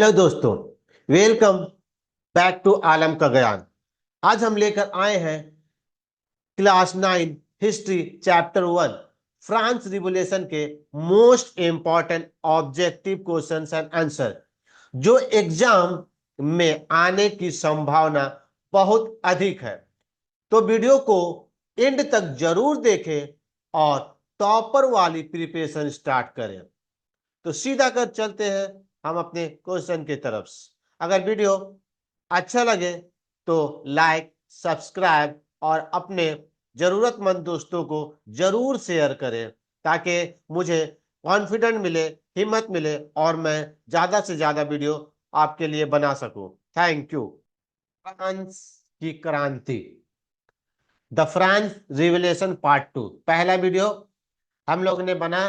Hello दोस्तों, welcome back to आलम का ज्ञान। आज हम लेकर आए हैं class 9 history chapter 1 France revolution के most important objective questions and answer जो एग्जाम में आने की संभावना बहुत अधिक है। तो वीडियो को एंड तक जरूर देखें और टॉपर वाली प्रिपरेशन स्टार्ट करें। तो सीधा कर चलते हैं हम अपने क्वेश्चन की तरफ। अगर वीडियो अच्छा लगे तो लाइक, सब्सक्राइब और अपने जरूरतमंद दोस्तों को जरूर शेयर करें ताकि मुझे कॉन्फिडेंट मिले, हिम्मत मिले और मैं ज्यादा से ज्यादा वीडियो आपके लिए बना सकूं। Thank you. फ्रांस की क्रांति, द फ्रांस रिवॉल्यूशन पार्ट 2 पहला वीडियो हम लोग ने बना।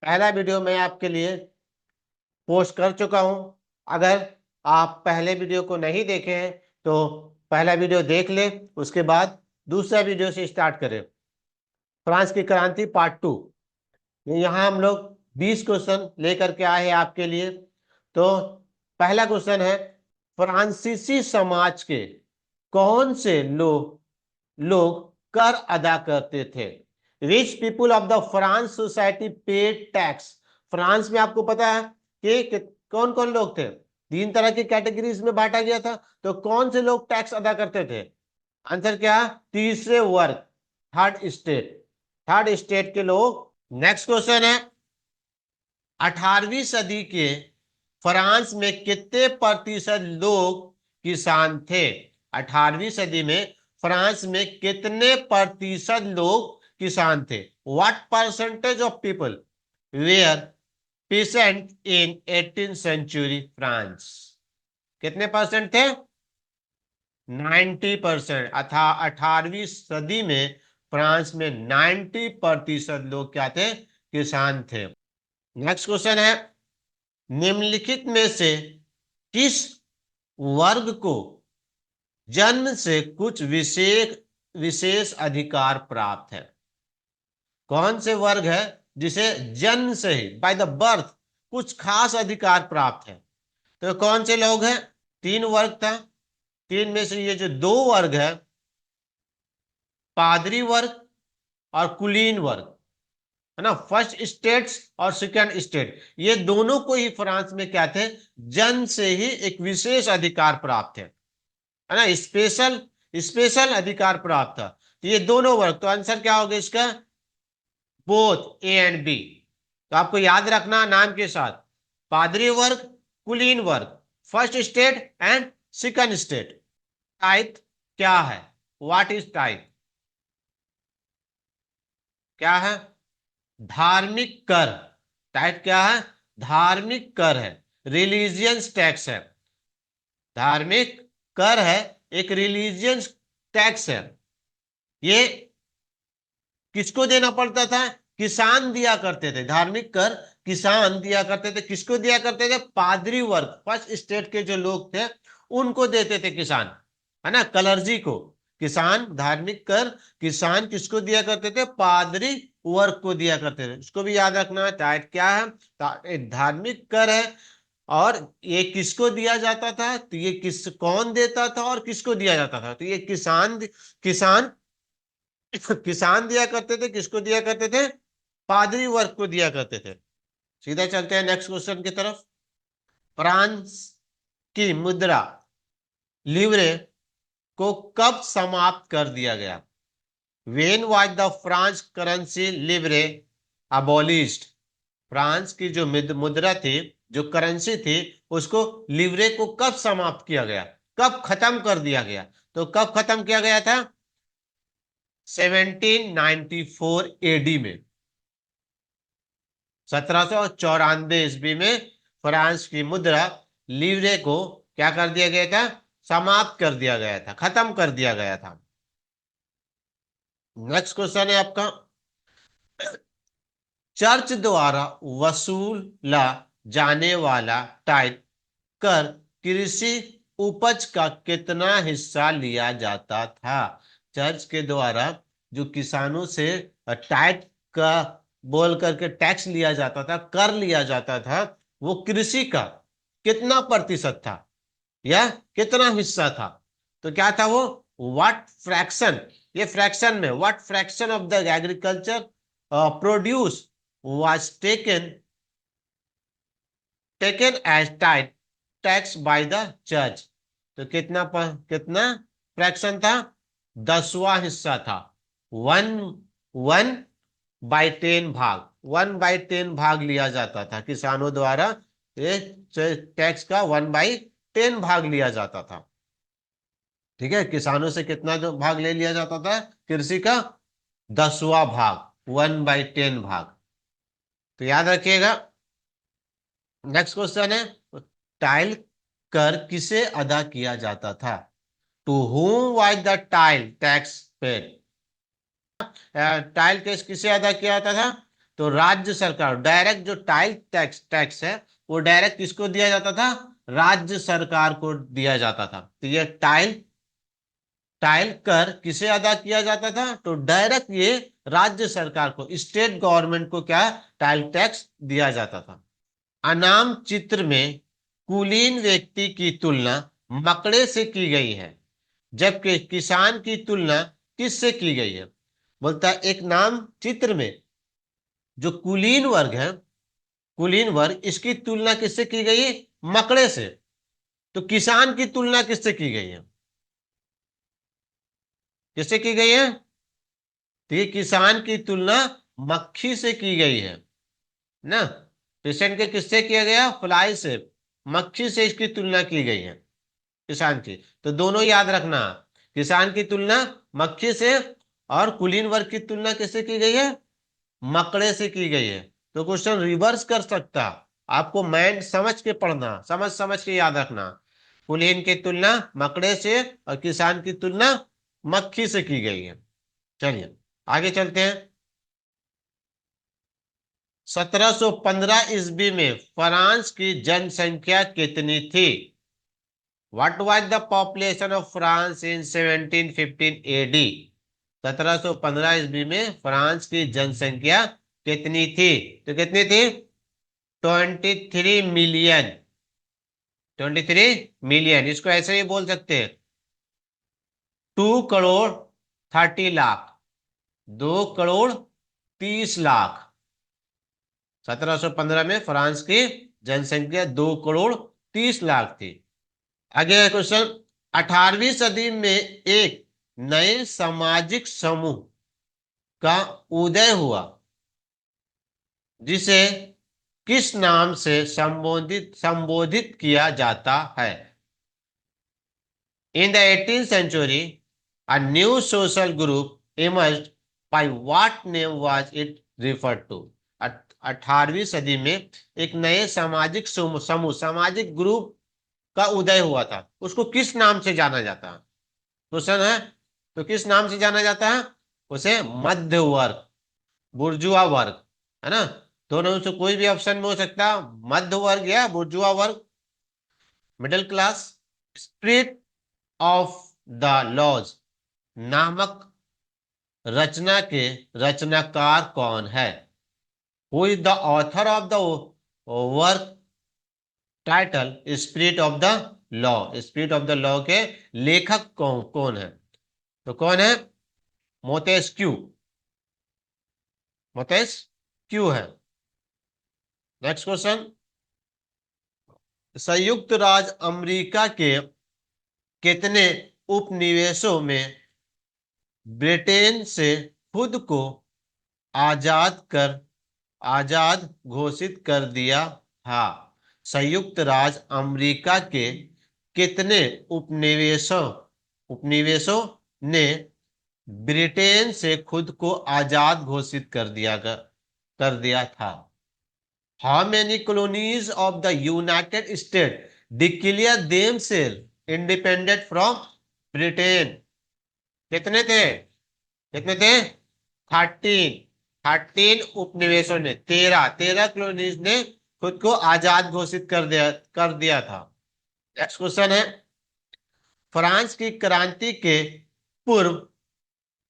पहला वीडियो मैं आपके लिए पोस्ट कर चुका हूं। अगर आप पहले वीडियो को नहीं देखे हैं तो पहला वीडियो देख ले, उसके बाद दूसरा वीडियो से स्टार्ट करें। फ्रांस की क्रांति पार्ट 2। यहां हम लोग 20 क्वेश्चन लेकर के आए हैं आपके लिए। तो पहला क्वेश्चन है, फ्रांसीसी समाज के कौन से लोग कर अदा करते थे? Rich people of the France society paid tax. France में आपको पता है कि कौन कौन लोग थे? 3 तरह की कैटेगरीज में बांटा गया था। तो कौन से लोग टैक्स अदा करते थे? आंसर क्या? तीसरे वर्ग, थर्ड स्टेट के लोग। नेक्स्ट क्वेश्चन है, 18वीं सदी के फ्रांस में कितने प्रतिशत लोग किसान थे? 18वीं सदी में फ्रांस में कितने प्रतिशत लोग किसान थे? What percentage of people were peasant in 18th century France? कितने परसेंट थे? 90%। अथा 18वीं सदी में फ्रांस में 90% लोग क्या थे? किसान थे। नेक्स्ट क्वेश्चन है, निम्नलिखित में से किस वर्ग को जन्म से कुछ विशेष अधिकार प्राप्त है? कौन से वर्ग है जिसे जन्म से ही बाय द बर्थ कुछ खास अधिकार प्राप्त है? तो कौन से लोग हैं? 3 वर्ग था। 3 में से ये जो 2 वर्ग है, पादरी वर्ग और कुलीन वर्ग, है ना, फर्स्ट स्टेट्स और सेकंड स्टेट, ये दोनों को ही फ्रांस में क्या थे? जन्म से ही एक विशेष अधिकार प्राप्त है ना, स्पेशल स्पेशल अधिकार प्राप्त था। तो ये दोनों वर्ग, तो आंसर क्या होगा इसका? Both A and B. तो आपको याद रखना नाम के साथ, पादरी वर्ग, कुलीन वर्ग, first state and second state. Type क्या है? What is type? क्या है? धार्मिक कर। टाइप क्या है? धार्मिक कर है, रिलीजियस टैक्स है। धार्मिक कर है, एक रिलीजियस टैक्स है। ये किसको देना पड़ता था? किसान दिया करते थे। धार्मिक कर किसान दिया करते थे। किसको दिया करते थे? पादरी वर्ग, फर्स्ट स्टेट के जो लोग थे उनको देते थे किसान, है ना, कलर्जी को। किसान, धार्मिक कर किसान किसको दिया करते थे? पादरी वर्ग को दिया करते थे। इसको भी याद रखना। टाइट क्या है? धार्मिक कर है। और ये किसको दिया जाता था? तो ये कौन देता था और किसको दिया जाता था? तो ये किसान किसान किसान दिया करते थे। किसको दिया करते थे? पादरी वर्ग को दिया करते थे। सीधा चलते हैं नेक्स्ट क्वेश्चन की तरफ। फ्रांस की मुद्रा लिवरे को कब समाप्त कर दिया गया? When was the France currency livre abolished? France की जो मुद्रा थी, जो करेंसी थी, उसको लिवरे को कब समाप्त किया गया? कब खत्म कर दिया गया? तो कब खत्म किया गया था? 1794 एडी में। 1794 ईस्वी में फ्रांस की मुद्रा लीवरे को क्या कर दिया गया था? समाप्त कर दिया गया था, खत्म कर दिया गया था। नेक्स्ट क्वेश्चन है आपका, चर्च द्वारा वसूला जाने वाला टाइप कर कृषि उपज का कितना हिस्सा लिया जाता था? चर्च के द्वारा जो किसानों से टाइप का बोल करके टैक्स लिया जाता था, कर लिया जाता था, वो कृषि का कितना प्रतिशत था या कितना हिस्सा था? तो क्या था वो? व्हाट फ्रैक्शन, ये फ्रैक्शन में what fraction of the agriculture produce was taken as tithe tax by the church. तो कितना फ्रैक्शन था? 10वां हिस्सा था। 1/10 भाग, 1/10 भाग लिया जाता था किसानों द्वारा। ये टैक्स का 1/10 भाग लिया जाता था। ठीक है, किसानों से कितना जो भाग ले लिया जाता था कृषि का? 10वां भाग, 1/10 भाग। तो याद रखिएगा। नेक्स्ट क्वेश्चन है, टाइल कर किसे अदा किया जाता था? To whom was the tithe tax paid? Tithe tax किसे अदा किया जाता था? तो राज्य सरकार, डायरेक्ट जो टाइल टैक्स है वो डायरेक्ट किसको दिया जाता था? राज्य सरकार को दिया जाता था। तो ये टाइल टाइल कर किसे अदा किया जाता था? तो डायरेक्ट ये राज्य सरकार को, स्टेट गवर्नमेंट को क्या टाइल टैक्स दिया जाता था। अनाम चित्र में कुलीन व्यक्ति की तुलना मकड़े से की गई है, जबकि किसान की तुलना किससे की गई है? बोलता है एक नाम चित्र में जो कुलीन वर्ग है, कुलीन वर्ग, इसकी तुलना किससे की गई है? मकड़े से। तो किसान की तुलना किससे की गई है? किससे की गई है? तो ये किसान की तुलना मक्खी से की गई है ना। पेशेंट के किससे किया गया? फ्लाई से, मक्खी से इसकी तुलना की गई है किसान की। तो दोनों याद रखना, किसान की तुलना मक्खी से और कुलीन वर्ग की तुलना किससे की गई है? मकड़े से की गई है। तो क्वेश्चन रिवर्स कर सकता, आपको माइंड समझ के पढ़ना, समझ समझ के याद रखना। कुलीन की तुलना मकड़े से और किसान की तुलना मक्खी से की गई है। चलिए आगे चलते हैं। 1715 ईस्वी में फ्रांस की जनसंख्या कितनी थी? What was the population of France in 1715 AD? 1715 ईस्वी में फ्रांस की जनसंख्या कितनी थी? तो कितनी थी? 23 मिलियन। 23 मिलियन, इसको ऐसे ही बोल सकते हैं 2 करोड़ 30 लाख, 2 करोड़ 30 लाख। 1715 में फ्रांस की जनसंख्या 2 करोड़ 30 लाख थी। आगे क्वेश्चन, 18वीं सदी में एक नए सामाजिक समूह का उदय हुआ जिसे किस नाम से संबोधित संबोधित किया जाता है? In the 18th century, a new social group emerged. By what name was it referred to? 18वीं सदी में एक नए सामाजिक समूह, सामाजिक ग्रुप का उदय हुआ था, उसको किस नाम से जाना जाता है? क्वेश्चन है, तो किस नाम से जाना जाता है उसे? मध्य वर्ग, बुर्जुआ वर्ग, है ना। दोनों में से कोई भी ऑप्शन में हो सकता है, मध्य वर्ग या बुर्जुआ वर्ग, middle class. Spirit of the laws नामक रचना के रचनाकार कौन है? Who is the author of the work title spirit of the law? Spirit of the law के लेखक कौन कौन है? तो कौन है? मोतेस्क्यू, मोतेस्क्यू है। नेक्स्ट क्वेश्चन, संयुक्त राज्य अमेरिका के कितने उपनिवेशों में ब्रिटेन से खुद को आजाद कर आजाद घोषित कर दिया था? संयुक्त राज्य अमेरिका के कितने उपनिवेशों उपनिवेशों ने ब्रिटेन से खुद को आजाद घोषित कर दिया था? How many colonies of the United State declare themselves independent from Britain? कितने थे? कितने थे? 13। 13 उपनिवेशों ने, 13 कॉलोनीज ने खुद को आजाद घोषित कर दिया था। नेक्स्ट क्वेश्चन है, फ्रांस की क्रांति के पूर्व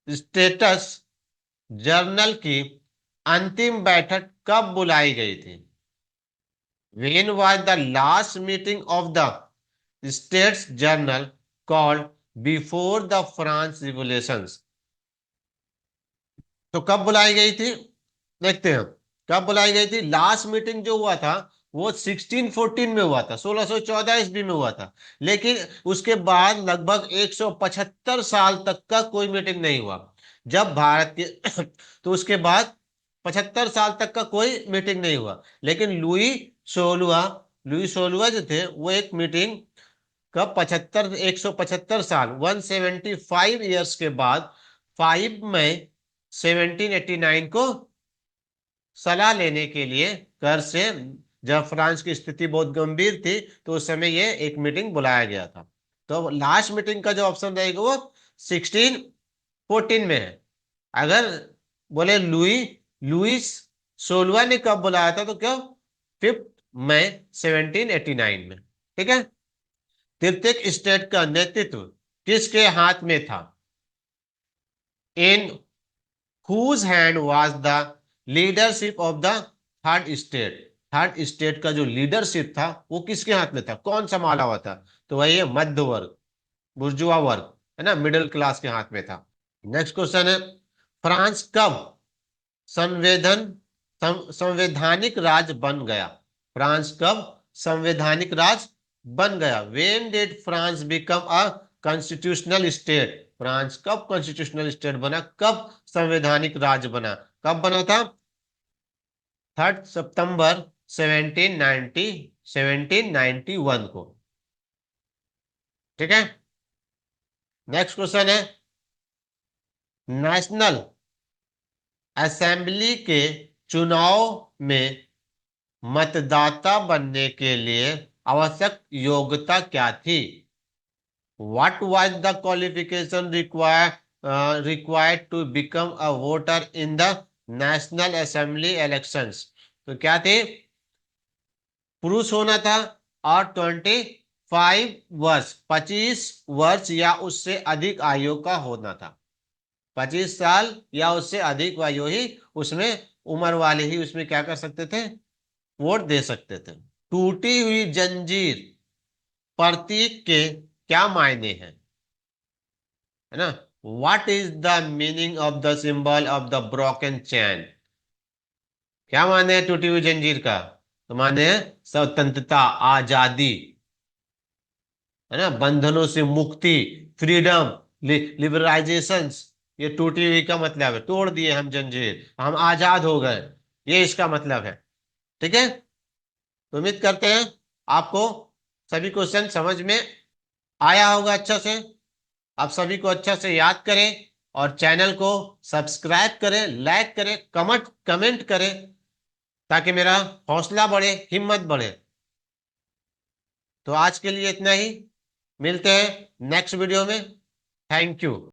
स्टेटस जर्नल की अंतिम बैठक कब बुलाई गई थी? When was the last meeting of the States Journal called before the France revolutions? तो कब बुलाई गई थी? देखते हैं कब बुलाई गई थी। लास्ट मीटिंग जो हुआ था वो 1614 में हुआ था, 1614 ईस्वी में हुआ था। लेकिन उसके बाद लगभग 175 साल तक का कोई मीटिंग नहीं हुआ जब भारत के तो उसके बाद 75 साल तक का कोई मीटिंग नहीं हुआ। लेकिन लुई सोलुआ जो थे वो एक मीटिंग कब 175 साल 175 ईयर्स के बाद 5 मई 1789 को सलाह लेने के लिए कर से, जब फ्रांस की स्थिति बहुत गंभीर थी तो उस समय ये एक मीटिंग बुलाया गया था। तो लास्ट मीटिंग का जो ऑप्शन रहेगा वो 1614 में है। अगर बोले लुइस सोलवा ने कब बुलाया था तो क्यों 5 मई 1789 में। ठीक है। तृतीयक स्टेट का नेतृत्व किसके हाथ में था? इन whose hand was the leadership of the third state? Third state का जो लीडरशिप था वो किसके हाथ में था, कौन संभाला हुआ था? तो वही है मध्य वर्ग, बुर्जुआ वर्ग, है ना, मिडिल क्लास के हाथ में था। नेक्स्ट क्वेश्चन है, फ्रांस कब संवैधानिक राज्य बन गया? फ्रांस कब संवैधानिक राज्य बन गया? When did France become a constitutional state? France कब कॉन्स्टिट्यूशनल स्टेट बना, कब संवैधानिक राज्य बना, कब बना था? 3 सितंबर 1791 को। ठीक है। नेक्स्ट क्वेश्चन है, नेशनल असेंबली के चुनाव में मतदाता बनने के लिए आवश्यक योग्यता क्या थी? What was the qualification required to become a voter in the National Assembly elections? तो क्या थे? पुरुष होना था और 25 वर्ष या उससे अधिक आयु का होना था। 25 साल या उससे अधिक आयु ही उसमें, उम्र वाले ही उसमें क्या कर सकते थे, वोट दे सकते थे। टूटी हुई जंजीर प्रतीक के क्या मायने हैं, है ना? What is the meaning of the symbol of the broken chain? क्या माने है टूटी हुई जंजीर का? तो माने है स्वतंत्रता, आजादी, है ना, बंधनों से मुक्ति, फ्रीडम, लिबरलाइजेशन। ये टूटी हुई का मतलब है, तोड़ दिए हम जंजीर, हम आजाद हो गए, ये इसका मतलब है। ठीक है। तो उम्मीद करते हैं आपको सभी क्वेश्चन समझ में आया होगा अच्छा से। आप सभी को अच्छा से याद करें और चैनल को सब्सक्राइब करें, लाइक करें, कमेंट करें, ताकि मेरा हौसला बढ़े, हिम्मत बढ़े। तो आज के लिए इतना ही, मिलते हैं नेक्स्ट वीडियो में। Thank you.